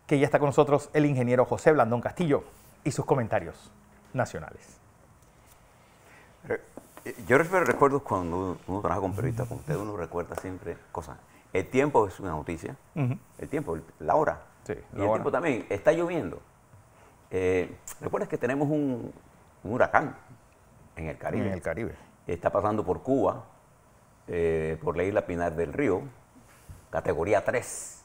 que ya está con nosotros el ingeniero José Blandón Castillo y sus comentarios nacionales. Yo recuerdo cuando uno trabaja con periodistas, con usted uno recuerda siempre cosas. El tiempo es una noticia, el tiempo, la hora. Sí, y el tiempo también, está lloviendo. Recuerda que tenemos un huracán en el Caribe. En el Caribe. Está pasando por Cuba, por la isla Pinar del Río, categoría 3.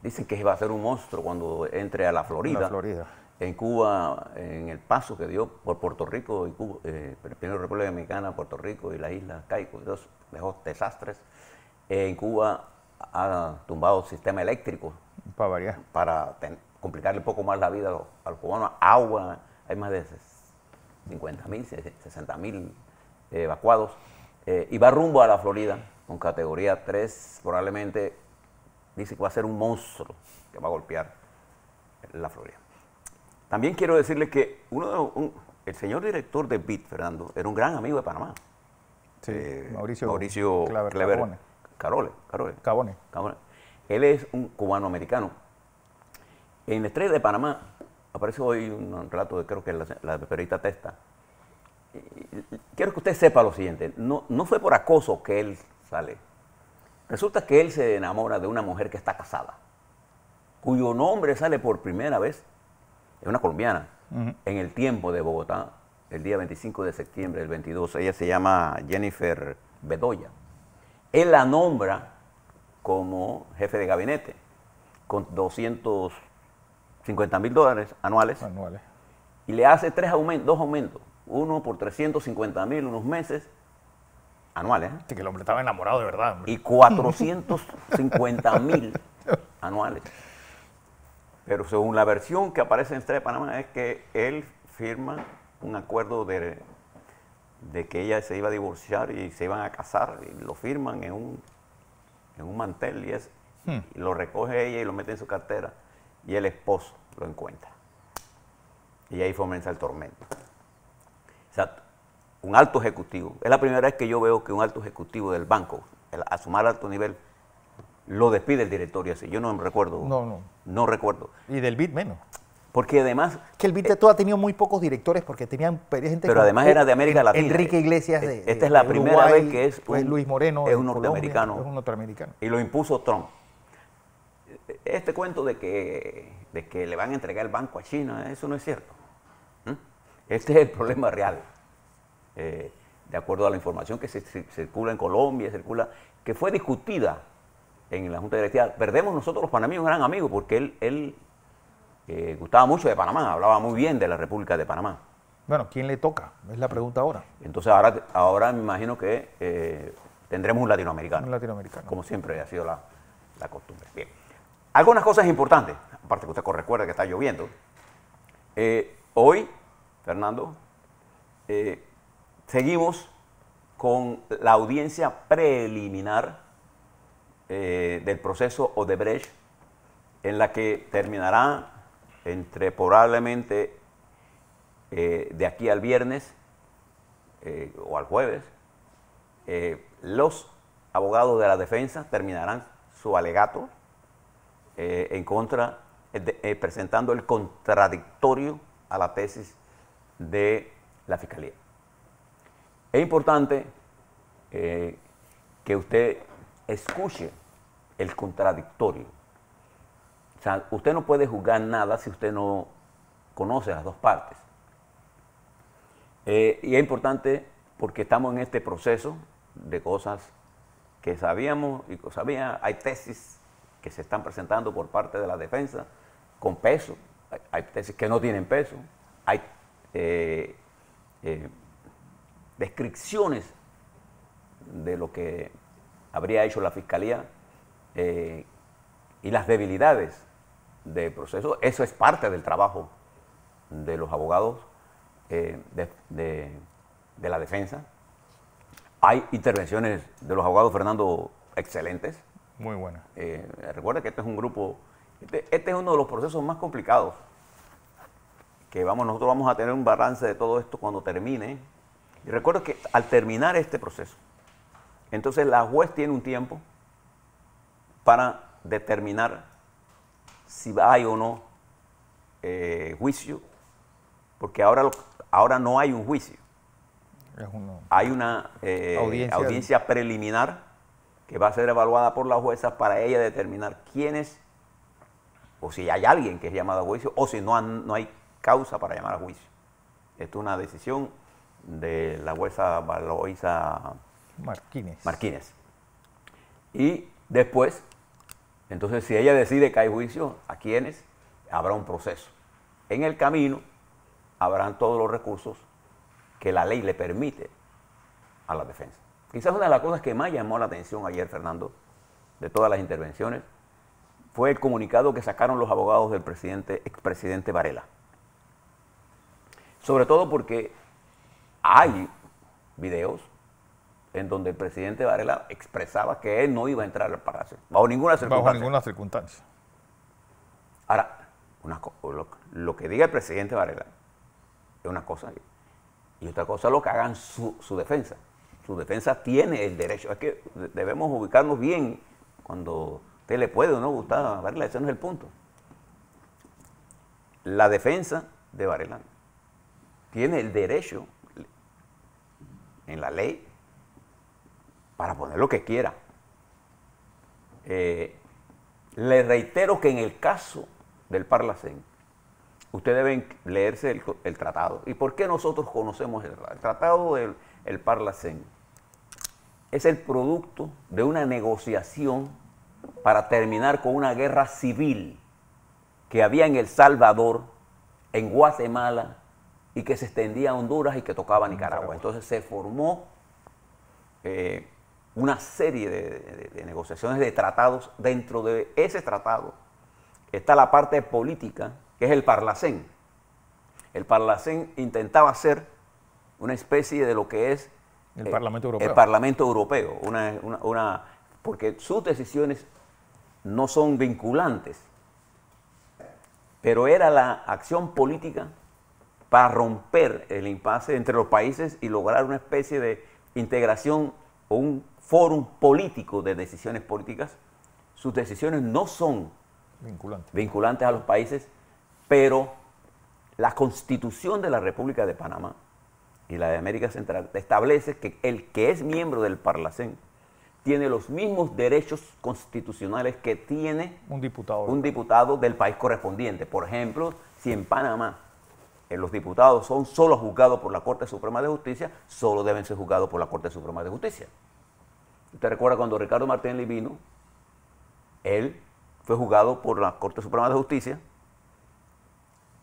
Dicen que va a ser un monstruo cuando entre a la Florida. La Florida. En Cuba, en el paso que dio por Puerto Rico y Cuba, primero República Dominicana, Puerto Rico y las Islas Caicos, dejó desastres. En Cuba ha tumbado el sistema eléctrico para variar, para complicarle un poco más la vida a los cubanos. Agua, hay más de 50.000, 60.000 evacuados. Y va rumbo a la Florida con categoría 3, probablemente dice que va a ser un monstruo que va a golpear la Florida. También quiero decirle que el señor director de BID, Fernando, era un gran amigo de Panamá. Sí, Mauricio Clever Cabone. Él es un cubano-americano. En la Estrella de Panamá aparece hoy un relato de, creo que la periodista Testa. Quiero que usted sepa lo siguiente, no fue por acoso que él sale. Resulta que él se enamora de una mujer que está casada, cuyo nombre sale por primera vez, es una colombiana, en El Tiempo de Bogotá, el día 25 de septiembre del 22. Ella se llama Jennifer Bedoya. Él la nombra como jefe de gabinete, con $250.000 anuales. Y le hace dos aumentos, uno por 350.000 unos meses anuales. Sí, que el hombre estaba enamorado de verdad. Hombre. Y 450.000 anuales. Pero según la versión que aparece en Estrella de Panamá es que él firma un acuerdo de que ella se iba a divorciar y se iban a casar, y lo firman en un mantel y lo recoge ella y lo mete en su cartera, y el esposo lo encuentra. Y ahí comienza el tormento. O sea, un alto ejecutivo, es la primera vez que yo veo que un alto ejecutivo del banco, a su más alto nivel, lo despide el directorio así. Yo no me recuerdo. No recuerdo. Y del BID menos. Porque además... Que el BID de todo ha tenido muy pocos directores porque tenían gente... Pero además era de América Latina. Enrique Iglesias Esta es la primera vez que es Luis Moreno es un norteamericano. Es un norteamericano. Y lo impuso Trump. Este cuento de que le van a entregar el banco a China, eso no es cierto. Este es el problema real. De acuerdo a la información que se circula en Colombia, que fue discutida en la Junta Directiva. Perdemos nosotros los panameños un gran amigo, porque él gustaba mucho de Panamá, hablaba muy bien de la República de Panamá. Bueno, ¿quién le toca? Es la pregunta ahora. Entonces ahora me imagino que tendremos un latinoamericano. Un latinoamericano. Como siempre ha sido la costumbre. Bien. Algunas cosas importantes, aparte que usted recuerda que está lloviendo. Hoy, Fernando, seguimos con la audiencia preliminar del proceso Odebrecht, en la que terminará entre probablemente de aquí al viernes o al jueves. Los abogados de la defensa terminarán su alegato en contra, presentando el contradictorio a la tesis de la Fiscalía. Es importante que usted escuche el contradictorio. O sea, usted no puede juzgar nada si usted no conoce las dos partes. Y es importante porque estamos en este proceso de cosas que sabíamos y que sabían. Hay tesis que se están presentando por parte de la defensa con peso, hay tesis que no tienen peso, hay descripciones de lo que habría hecho la Fiscalía y las debilidades del proceso. Eso es parte del trabajo de los abogados de la defensa. Hay intervenciones de los abogados, Fernando, excelentes. Muy buenas. Recuerda que este es un grupo, este es uno de los procesos más complicados, que nosotros vamos a tener un balance de todo esto cuando termine. Y recuerda que al terminar este proceso, entonces la juez tiene un tiempo para determinar si hay o no juicio, porque ahora no hay un juicio. Hay una audiencia preliminar que va a ser evaluada por la jueza para ella determinar quién es, o si hay alguien que es llamado a juicio, o si no hay causa para llamar a juicio. Esto es una decisión de la jueza Valoisa Martínez. Y después, entonces, si ella decide que hay juicio, ¿a quiénes? Habrá un proceso. En el camino habrán todos los recursos que la ley le permite a la defensa. Quizás una de las cosas que más llamó la atención ayer, Fernando, de todas las intervenciones, fue el comunicado que sacaron los abogados del expresidente Varela. Sobre todo porque hay videos en donde el presidente Varela expresaba que él no iba a entrar al palacio, bajo ninguna circunstancia. Ahora, lo que diga el presidente Varela es una cosa, y otra cosa lo que hagan su defensa. Su defensa tiene el derecho. Es que debemos ubicarnos bien cuando usted le puede o no gustar a Varela, ese no es el punto. La defensa de Varela tiene el derecho en la ley para poner lo que quiera. Le reitero que en el caso del Parlacén, ustedes deben leerse el tratado. ¿Y por qué nosotros conocemos el tratado? El tratado del Parlacén es el producto de una negociación para terminar con una guerra civil que había en El Salvador, en Guatemala, y que se extendía a Honduras y que tocaba a Nicaragua. Entonces se formó una serie de negociaciones, de tratados. Dentro de ese tratado está la parte política, que es el Parlacén. El Parlacén intentaba ser una especie de lo que es el Parlamento Europeo. El Parlamento Europeo, porque sus decisiones no son vinculantes, pero era la acción política para romper el impasse entre los países y lograr una especie de integración o un fórum político de decisiones políticas. Sus decisiones no son vinculantes a los países, pero la Constitución de la República de Panamá y la de América Central establece que el que es miembro del Parlacén tiene los mismos derechos constitucionales que tiene un diputado del país correspondiente. Por ejemplo, si en Panamá los diputados son solo juzgados por la Corte Suprema de Justicia, solo deben ser juzgados por la Corte Suprema de Justicia. ¿Usted recuerda cuando Ricardo Martinelli vino? Él fue juzgado por la Corte Suprema de Justicia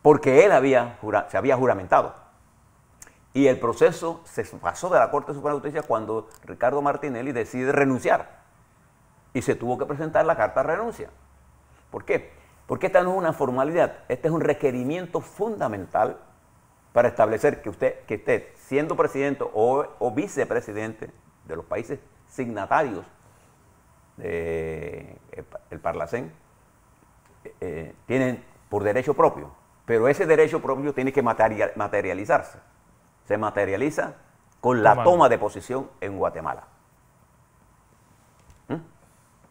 porque él se había juramentado. Y el proceso se pasó de la Corte Suprema de Justicia cuando Ricardo Martinelli decide renunciar. Y se tuvo que presentar la carta de renuncia. ¿Por qué? Porque esta no es una formalidad, este es un requerimiento fundamental para establecer que usted siendo presidente o vicepresidente de los países signatarios del Parlacén, tienen por derecho propio, pero ese derecho propio tiene que materializarse. Se materializa con la toma de posición en Guatemala.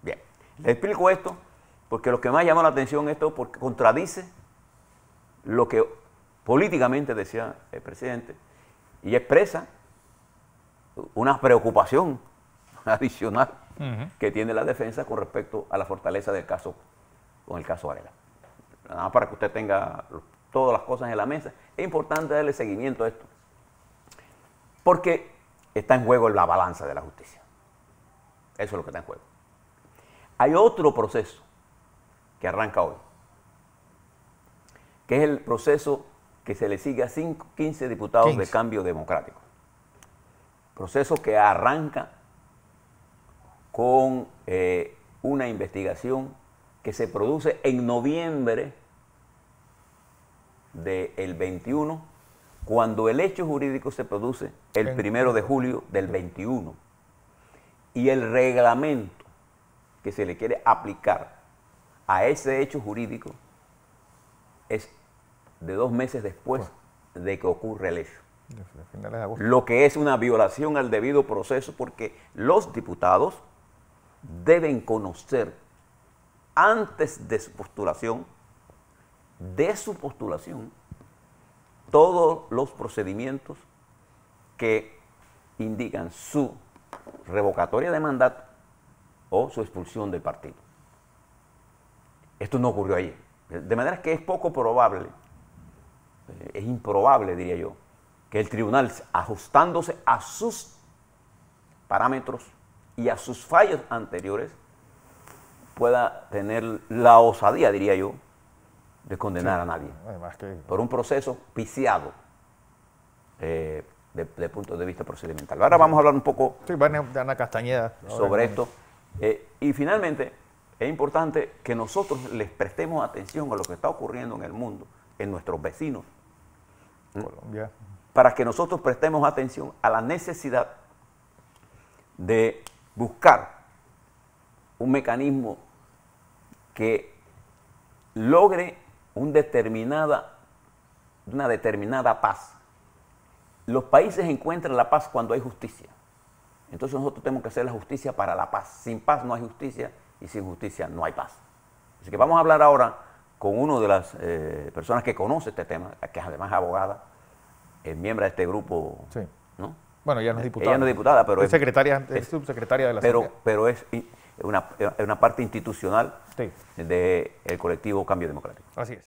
Bien, les explico esto porque lo que más llama la atención es esto, porque contradice lo que políticamente decía el presidente y expresa una preocupación adicional que tiene la defensa con respecto a la fortaleza del caso, con el caso Varela. Nada más para que usted tenga todas las cosas en la mesa. Es importante darle seguimiento a esto, porque está en juego la balanza de la justicia. Eso es lo que está en juego. Hay otro proceso que arranca hoy, que es el proceso que se le sigue a 15 diputados de Cambio Democrático. Proceso que arranca con una investigación que se produce en noviembre del 21, cuando el hecho jurídico se produce el 1 de julio del 21. Y el reglamento que se le quiere aplicar a ese hecho jurídico es de 2 meses después de que ocurre el hecho. Lo que es una violación al debido proceso, porque los diputados deben conocer antes de su postulación de su postulación todos los procedimientos que indican su revocatoria de mandato o su expulsión del partido. Esto no ocurrió ayer. De manera que es poco probable, es improbable, diría yo, que el tribunal, ajustándose a sus parámetros y a sus fallos anteriores, pueda tener la osadía, diría yo, de condenar a nadie. Además que... por un proceso viciado desde el punto de vista procedimental. Ahora vamos a hablar un poco Ana Castañeda, sobre esto. Y finalmente, es importante que nosotros les prestemos atención a lo que está ocurriendo en el mundo, en nuestros vecinos, Colombia, para que nosotros prestemos atención a la necesidad de buscar un mecanismo que logre una determinada paz. Los países encuentran la paz cuando hay justicia. Entonces nosotros tenemos que hacer la justicia para la paz. Sin paz no hay justicia y sin justicia no hay paz. Así que vamos a hablar ahora con una de las personas que conoce este tema, que además es abogada, es miembro de este grupo, sí. ¿no? Bueno, ella no es diputada. Ella no es diputada, pero es subsecretaria de la Asamblea. Pero es una parte institucional sí. del colectivo Cambio Democrático. Así es.